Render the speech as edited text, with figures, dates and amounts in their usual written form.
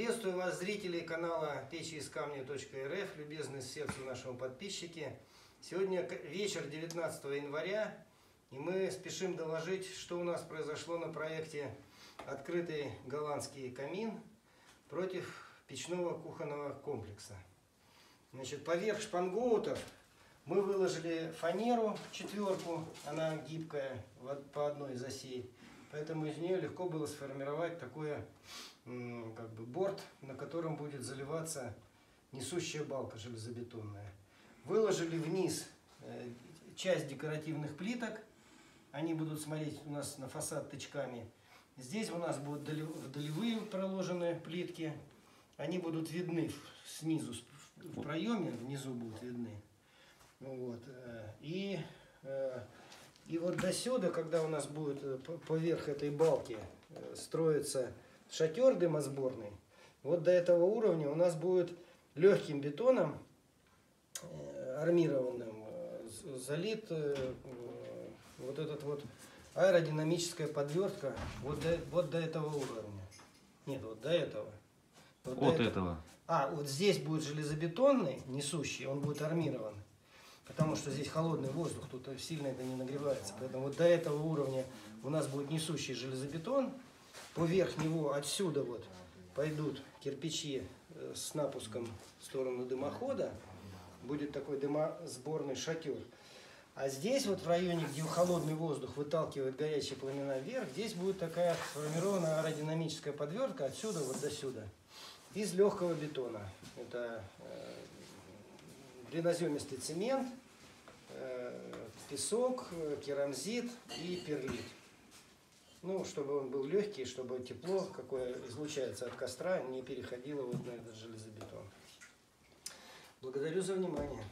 Приветствую вас, зрители канала печиискамня.рф, любезные сердцу нашему подписчики. Сегодня вечер 19 января, и мы спешим доложить, что у нас произошло на проекте «Открытый голландский камин» против печного кухонного комплекса. Значит, поверх шпангоутов мы выложили фанеру четверку, она гибкая по одной из осей, поэтому из нее легко было сформировать такое как бы борт, на котором будет заливаться несущая балка железобетонная. Выложили вниз часть декоративных плиток, они будут смотреть у нас на фасад тычками. Здесь у нас будут долевые проложенные плитки, они будут видны снизу, в проеме внизу будут видны. Вот. И вот до сюда, когда у нас будет поверх этой балки строиться шатер дымосборный, вот до этого уровня у нас будет легким бетоном армированным залит вот этот вот аэродинамическая подвертка вот до этого уровня. Нет, вот до этого. Вот до этого. А, вот здесь будет железобетонный, несущий, он будет армирован. Потому что здесь холодный воздух, тут сильно это не нагревается. Поэтому вот до этого уровня у нас будет несущий железобетон. Поверх него отсюда вот пойдут кирпичи с напуском в сторону дымохода. Будет такой дымосборный шатер. А здесь вот в районе, где холодный воздух выталкивает горячие пламена вверх, здесь будет такая сформированная аэродинамическая подвертка отсюда вот до сюда. Из легкого бетона. Это глиноземистый цемент, песок, керамзит и перлит. Ну, чтобы он был легкий, чтобы тепло, какое излучается от костра, не переходило вот на этот железобетон. Благодарю за внимание.